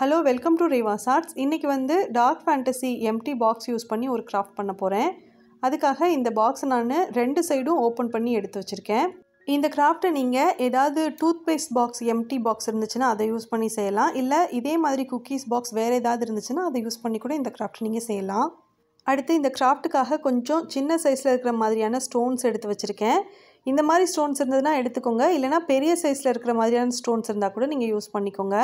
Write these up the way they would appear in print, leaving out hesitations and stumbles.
Hello welcome to Reva's arts. இன்றைக்கி வந்து dark fantasy empty box use பண்ணி ஒரு கிராஃப்ட் பண்ண போகிறேன். அதுக்காக இந்த பாக்ஸை நான் 2 சைடும் ஓப்பன் பண்ணி எடுத்து வச்சுருக்கேன். இந்த கிராஃப்ட்டை நீங்கள் ஏதாவது toothpaste box empty box இருந்துச்சுன்னா அதை யூஸ் பண்ணி செய்யலாம். இல்லை இதே மாதிரி குக்கீஸ் பாக்ஸ் வேறு ஏதாவது இருந்துச்சுன்னா அதை யூஸ் பண்ணி கூட இந்த கிராஃப்ட் நீங்கள் செய்யலாம். அடுத்து இந்த கிராஃப்ட்டுக்காக கொஞ்சம் சின்ன சைஸில் இருக்கிற மாதிரியான ஸ்டோன்ஸ் எடுத்து வச்சுருக்கேன். இந்த மாதிரி ஸ்டோன்ஸ் இருந்ததுன்னா எடுத்துக்கோங்க, இல்லைனா பெரிய சைஸில் இருக்கிற மாதிரியான ஸ்டோன்ஸ் இருந்தால் கூட நீங்கள் யூஸ் பண்ணிக்கோங்க.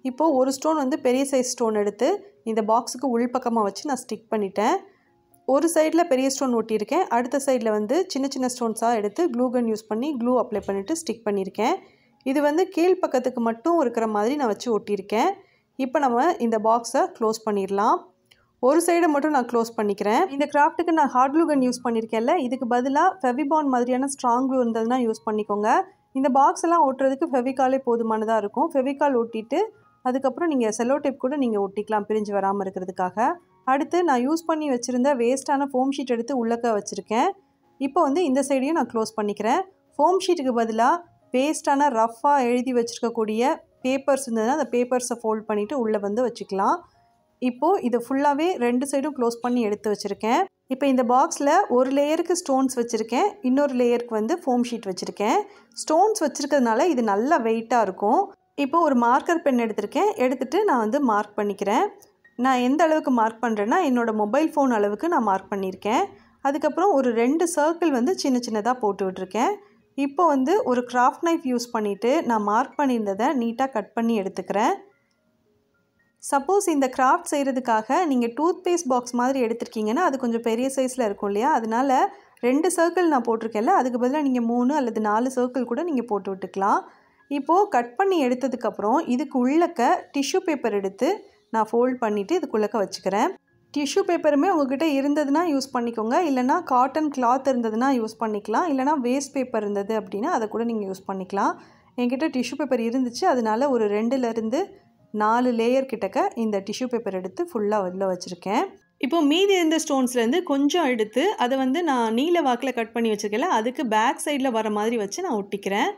இப்போது ஒரு ஸ்டோன் வந்து பெரிய சைஸ் ஸ்டோன் எடுத்து இந்த பாக்ஸுக்கு உள்பக்கமாக வச்சு நான் ஸ்டிக் பண்ணிட்டேன். ஒரு சைடில் பெரிய ஸ்டோன் ஒட்டியிருக்கேன், அடுத்த சைடில் வந்து சின்ன சின்ன ஸ்டோன்ஸாக எடுத்து க்ளூ கன் யூஸ் பண்ணி க்ளூ அப்ளை பண்ணிவிட்டு ஸ்டிக் பண்ணியிருக்கேன். இது வந்து கீழ்ப்பக்கத்துக்கு மட்டும் இருக்கிற மாதிரி நான் வச்சு ஒட்டியிருக்கேன். இப்போ நம்ம இந்த பாக்ஸை க்ளோஸ் பண்ணிடலாம். ஒரு சைடை மட்டும் நான் க்ளோஸ் பண்ணிக்கிறேன். இந்த கிராஃப்ட்டுக்கு நான் ஹார்ட் க்ளூ கன் யூஸ் பண்ணியிருக்கேன்ல, இதுக்கு பதிலாக ஃபெவிபாண்ட் மாதிரியான ஸ்ட்ராங் க்ளூ இருந்ததுன்னா யூஸ் பண்ணிக்கோங்க. இந்த பாக்ஸ் எல்லாம் ஒட்டுறதுக்கு ஃபெவிகாலே போதுமானதாக இருக்கும். ஃபெவிகால் ஒட்டிட்டு அதுக்கப்புறம் நீங்கள் செல்லோ டேப் கூட நீங்கள் ஒட்டிக்கலாம் பிரிஞ்சு வராமல் இருக்கிறதுக்காக. அடுத்து நான் யூஸ் பண்ணி வச்சுருந்த வேஸ்ட்டான ஃபோம் ஷீட் எடுத்து உள்ளக்க வச்சுருக்கேன். இப்போ வந்து இந்த சைடையும் நான் க்ளோஸ் பண்ணிக்கிறேன். ஃபோம் ஷீட்டுக்கு பதிலாக வேஸ்ட்டான ரஃப்பாக எழுதி வச்சுருக்கக்கூடிய பேப்பர்ஸ் இருந்ததுன்னா அந்த பேப்பர்ஸை ஃபோல்ட் பண்ணிவிட்டு உள்ளே வந்து வச்சுக்கலாம். இப்போது இதை ஃபுல்லாகவே 2 சைடும் க்ளோஸ் பண்ணி எடுத்து வச்சுருக்கேன். இப்போ இந்த பாக்ஸில் ஒரு லேயருக்கு ஸ்டோன்ஸ் வச்சுருக்கேன், இன்னொரு லேயருக்கு வந்து ஃபோம் ஷீட் வச்சுருக்கேன். ஸ்டோன்ஸ் வச்சுருக்கிறதுனால இது நல்லா வெயிட்டாக இருக்கும். இப்போது ஒரு மார்க்கர் பென் எடுத்திருக்கேன், எடுத்துகிட்டு நான் வந்து மார்க் பண்ணிக்கிறேன். நான் எந்த அளவுக்கு மார்க் பண்ணுறேன்னா என்னோடய மொபைல் ஃபோன் அளவுக்கு நான் மார்க் பண்ணியிருக்கேன். அதுக்கப்புறம் ஒரு 2 சர்க்கிள் வந்து சின்ன சின்னதாக போட்டு விட்டுருக்கேன். இப்போ வந்து ஒரு கிராஃப்ட் நைஃப் யூஸ் பண்ணிவிட்டு நான் மார்க் பண்ணியிருந்ததை நீட்டாக கட் பண்ணி எடுத்துக்கிறேன். சப்போஸ் இந்த கிராஃப்ட் செய்கிறதுக்காக நீங்கள் டூத் பேஸ்ட் பாக்ஸ் மாதிரி எடுத்துருக்கீங்கன்னா அது கொஞ்சம் பெரிய சைஸில் இருக்கும் இல்லையா, அதனால் 2 சர்க்கிள் நான் போட்டிருக்கேன்ல, அதுக்கு பதிலாக நீங்கள் 3 அல்லது 4 சர்க்கிள் கூட நீங்கள் போட்டு விட்டுக்கலாம். இப்போது கட் பண்ணி எடுத்ததுக்கப்புறம் இதுக்கு உள்ளக்க டிஷ்யூ பேப்பர் எடுத்து நான் ஃபோல்ட் பண்ணிவிட்டு இதுக்குள்ளக்க வச்சுக்கிறேன். டிஷ்யூ பேப்பருமே உங்கள்கிட்ட இருந்ததுன்னா யூஸ் பண்ணிக்கோங்க, இல்லைனா காட்டன் கிளாத் இருந்ததுன்னா யூஸ் பண்ணிக்கலாம், இல்லைனா வேஸ்ட் பேப்பர் இருந்தது அப்படின்னா அதை கூட நீங்கள் யூஸ் பண்ணிக்கலாம். என்கிட்ட டிஷ்யூ பேப்பர் இருந்துச்சு, அதனால் ஒரு 2லேருந்து 4 லேயர் கிட்டக்க இந்த டிஷ்யூ பேப்பர் எடுத்து ஃபுல்லாக உள்ளே வச்சுருக்கேன். இப்போது மீதி இருந்த ஸ்டோன்ஸ்லேருந்து கொஞ்சம் எடுத்து அதை வந்து நான் நீல வாக்கில் கட் பண்ணி வச்சுருக்கேன்ல, அதுக்கு பேக் சைடில் வர மாதிரி வச்சு நான் ஒட்டிக்கிறேன்.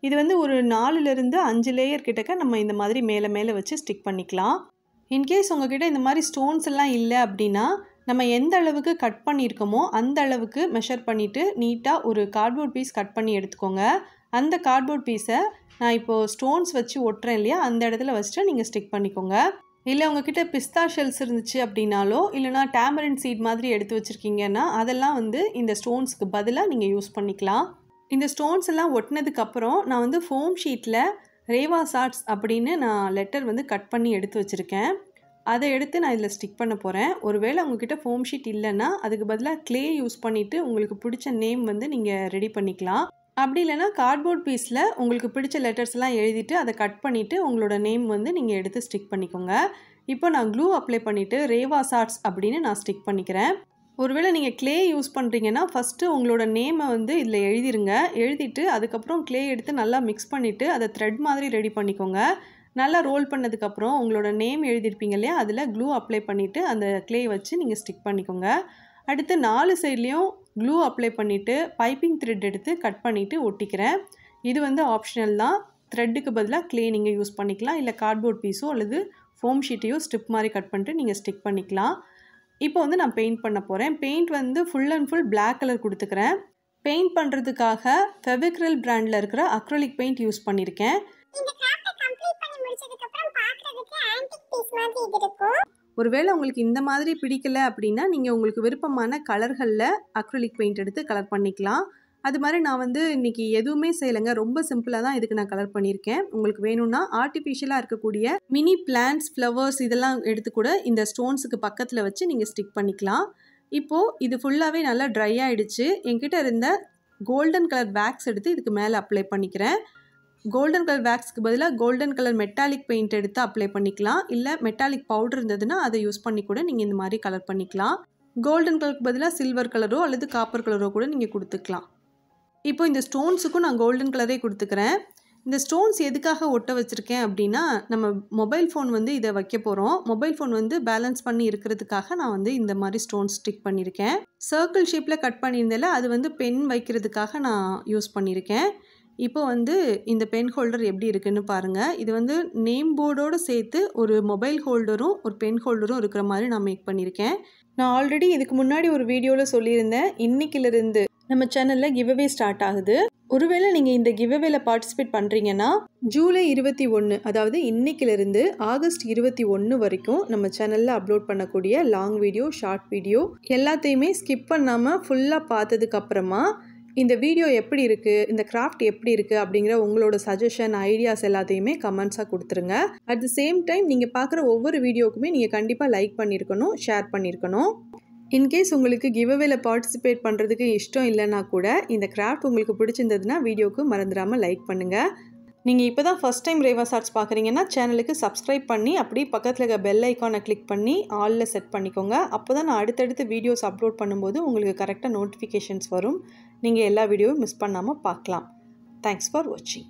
இது வந்து ஒரு 4லேருந்து 5 லேயர் கிட்டக்க நம்ம இந்த மாதிரி மேலே மேலே வச்சு ஸ்டிக் பண்ணிக்கலாம். இன்கேஸ் உங்கள்கிட்ட இந்த மாதிரி ஸ்டோன்ஸ் எல்லாம் இல்லை அப்படின்னா நம்ம எந்த அளவுக்கு கட் பண்ணியிருக்கோமோ அந்த அளவுக்கு மெஷர் பண்ணிவிட்டு நீட்டாக ஒரு கார்ட்போர்ட் பீஸ் கட் பண்ணி எடுத்துக்கோங்க. அந்த கார்ட்போர்ட் பீஸை நான் இப்போது ஸ்டோன்ஸ் வச்சு ஒட்டுறேன் இல்லையா, அந்த இடத்துல வச்சுட்டு நீங்கள் ஸ்டிக் பண்ணிக்கோங்க. இல்லை உங்ககிட்ட பிஸ்தா ஷெல்ஸ் இருந்துச்சு அப்படின்னாலோ, இல்லைனா டேமரின் சீட் மாதிரி எடுத்து வச்சுருக்கீங்கன்னா அதெல்லாம் வந்து இந்த ஸ்டோன்ஸ்க்கு பதிலாக நீங்கள் யூஸ் பண்ணிக்கலாம். இந்த ஸ்டோன்ஸ் எல்லாம் ஒட்டினதுக்கப்புறம் நான் வந்து ஃபோம் ஷீட்டில் ரேவாஸ் ஆர்ட்ஸ் அப்படின்னு நான் லெட்டர் வந்து கட் பண்ணி எடுத்து வச்சுருக்கேன். அதை எடுத்து நான் இதில் ஸ்டிக் பண்ண போகிறேன். ஒருவேளை உங்ககிட்ட ஃபோம் ஷீட் இல்லைன்னா அதுக்கு பதிலாக க்ளே யூஸ் பண்ணிவிட்டு உங்களுக்கு பிடிச்ச நேம் வந்து நீங்கள் ரெடி பண்ணிக்கலாம். அப்படி இல்லைனா கார்ட்போர்ட் பீஸில் உங்களுக்கு பிடிச்ச லெட்டர்ஸ் எல்லாம் எழுதிட்டு அதை கட் பண்ணிவிட்டு உங்களோட நேம் வந்து நீங்கள் எடுத்து ஸ்டிக் பண்ணிக்கோங்க. இப்போ நான் க்ளூ அப்ளை பண்ணிவிட்டு ரேவாஸ் ஆர்ட்ஸ் அப்படின்னு நான் ஸ்டிக் பண்ணிக்கிறேன். ஒருவேளை நீங்கள் க்ளே யூஸ் பண்ணுறீங்கன்னா ஃபஸ்ட்டு உங்களோட நேமை வந்து இதில் எழுதிருங்க. எழுதிட்டு அதுக்கப்புறம் க்ளே எடுத்து நல்லா மிக்ஸ் பண்ணிவிட்டு அதை த்ரெட் மாதிரி ரெடி பண்ணிக்கோங்க. நல்லா ரோல் பண்ணதுக்கப்புறம் உங்களோட நேம் எழுதியிருப்பீங்க இல்லையா, அதில் க்ளூ அப்ளை பண்ணிவிட்டு அந்த க்ளே வச்சு நீங்கள் ஸ்டிக் பண்ணிக்கோங்க. அடுத்து 4 சைட்லேயும் க்ளூ அப்ளை பண்ணிவிட்டு பைப்பிங் த்ரெட் எடுத்து கட் பண்ணிவிட்டு ஒட்டிக்கிறேன். இது வந்து ஆப்ஷனல் தான். த்ரெட்டுக்கு பதிலாக க்ளே நீங்கள் யூஸ் பண்ணிக்கலாம், இல்லை கார்ட்போர்ட் பீஸோ அல்லது ஃபோம் ஷீட்டையோ ஸ்ட்ரிப் மாதிரி கட் பண்ணிட்டு நீங்கள் ஸ்டிக் பண்ணிக்கலாம். இப்போ வந்து நான் பெயிண்ட் பண்ண போகிறேன். பெயிண்ட் வந்து full and full black colour கொடுத்துக்கிறேன். பெயிண்ட் பண்ணுறதுக்காக ஃபெவிக்ரில் பிராண்டில் இருக்கிற அக்ரிலிக் பெயிண்ட் யூஸ் பண்ணியிருக்கேன். ஒருவேளை உங்களுக்கு இந்த மாதிரி பிடிக்கல அப்படின்னா நீங்கள் உங்களுக்கு விருப்பமான கலர்களில் அக்ரிலிக் பெயிண்ட் எடுத்து கலர் பண்ணிக்கலாம். அது மாதிரி நான் வந்து இன்றைக்கி எதுவுமே செய்யலைங்க, ரொம்ப சிம்பிளாக தான் இதுக்கு நான் கலர் பண்ணியிருக்கேன். உங்களுக்கு வேணும்னா ஆர்டிஃபிஷியலாக இருக்கக்கூடிய மினி பிளான்ட்ஸ், ஃப்ளவர்ஸ் இதெல்லாம் எடுத்து கூட இந்த ஸ்டோன்ஸுக்கு பக்கத்தில் வச்சு நீங்கள் ஸ்டிக் பண்ணிக்கலாம். இப்போது இது ஃபுல்லாகவே நல்லா ட்ரை ஆகிடுச்சு. என்கிட்ட இருந்த கோல்டன் கலர் வேக்ஸ் எடுத்து இதுக்கு மேலே அப்ளை பண்ணிக்கிறேன். கோல்டன் கலர் வேக்ஸ்க்கு பதிலாக கோல்டன் கலர் மெட்டாலிக் பெயிண்ட் எடுத்து அப்ளை பண்ணிக்கலாம், இல்லை மெட்டாலிக் பவுடர் இருந்ததுன்னா அதை யூஸ் பண்ணி கூட நீங்கள் இந்த மாதிரி கலர் பண்ணிக்கலாம். கோல்டன் கலருக்கு பதிலாக சில்வர் கலரோ அல்லது காப்பர் கலரோ கூட நீங்கள் கொடுத்துக்கலாம். இப்போ இந்த ஸ்டோன்ஸுக்கும் நான் கோல்டன் கலரே கொடுத்துக்கிறேன். இந்த ஸ்டோன்ஸ் எதுக்காக ஒட்ட வச்சுருக்கேன் அப்படின்னா நம்ம மொபைல் ஃபோன் வந்து இதை வைக்க போகிறோம். மொபைல் ஃபோன் வந்து பேலன்ஸ் பண்ணி இருக்கிறதுக்காக நான் வந்து இந்த மாதிரி ஸ்டோன்ஸ் ஸ்டிக் பண்ணியிருக்கேன். சர்க்கிள் ஷேப்பில் கட் பண்ணியிருந்தேன்ல, அது வந்து பென் வைக்கிறதுக்காக நான் யூஸ் பண்ணியிருக்கேன். இப்போ வந்து இந்த பென் ஹோல்டர் எப்படி இருக்குன்னு பாருங்கள். இது வந்து நேம் போர்டோடு சேர்த்து ஒரு மொபைல் ஹோல்டரும் ஒரு பென் ஹோல்டரும் இருக்கிற மாதிரி நான் மேக் பண்ணியிருக்கேன். நான் ஆல்ரெடி இதுக்கு முன்னாடி ஒரு வீடியோவில் சொல்லியிருந்தேன், இன்னைக்கிலிருந்து நம்ம சேனலில் கிவ்அவே ஸ்டார்ட் ஆகுது. ஒருவேளை நீங்கள் இந்த கிவ்அவேல பார்ட்டிசிபேட் பண்ணுறீங்கன்னா ஜூலை 21 அதாவது இன்னைக்கிலிருந்து ஆகஸ்ட் 21 வரைக்கும் நம்ம சேனலில் அப்லோட் பண்ணக்கூடிய லாங் வீடியோ, ஷார்ட் வீடியோ எல்லாத்தையுமே ஸ்கிப் பண்ணாமல் ஃபுல்லாக பார்த்ததுக்கப்புறமா இந்த வீடியோ எப்படி இருக்குது, இந்த கிராஃப்ட் எப்படி இருக்குது அப்படிங்கிற உங்களோட சஜஷன், ஐடியாஸ் எல்லாத்தையுமே கமெண்ட்ஸாக கொடுத்துருங்க. அட் த சேம் டைம் நீங்கள் பார்க்குற ஒவ்வொரு வீடியோக்குமே நீங்கள் கண்டிப்பாக லைக் பண்ணியிருக்கணும், ஷேர் பண்ணியிருக்கணும். இன்கேஸ் உங்களுக்கு கிவ்அவேல பார்ட்டிசிபேட் பண்ணுறதுக்கு இஷ்டம் இல்லைன்னா கூட இந்த கிராஃப்ட் உங்களுக்கு பிடிச்சிருந்ததுன்னா வீடியோவுக்கு மறந்துடாமல் லைக் பண்ணுங்கள். நீங்கள் இப்போ தான் ஃபஸ்ட் டைம் ரேவாஸ் ஆர்ட்ஸ் பார்க்குறீங்கன்னா சேனலுக்கு சப்ஸ்கிரைப் பண்ணி அப்படியே பக்கத்தில் இருக்க பெல் ஐக்கானை கிளிக் பண்ணி ஆலில் செட் பண்ணிக்கோங்க. அப்போ தான் நான் அடுத்தடுத்து வீடியோஸ் அப்லோட் பண்ணும்போது உங்களுக்கு கரெக்டாக நோட்டிஃபிகேஷன்ஸ் வரும். நீங்கள் எல்லா வீடியோவும் மிஸ் பண்ணாமல் பார்க்கலாம். தேங்க்ஸ் ஃபார் வாட்சிங்.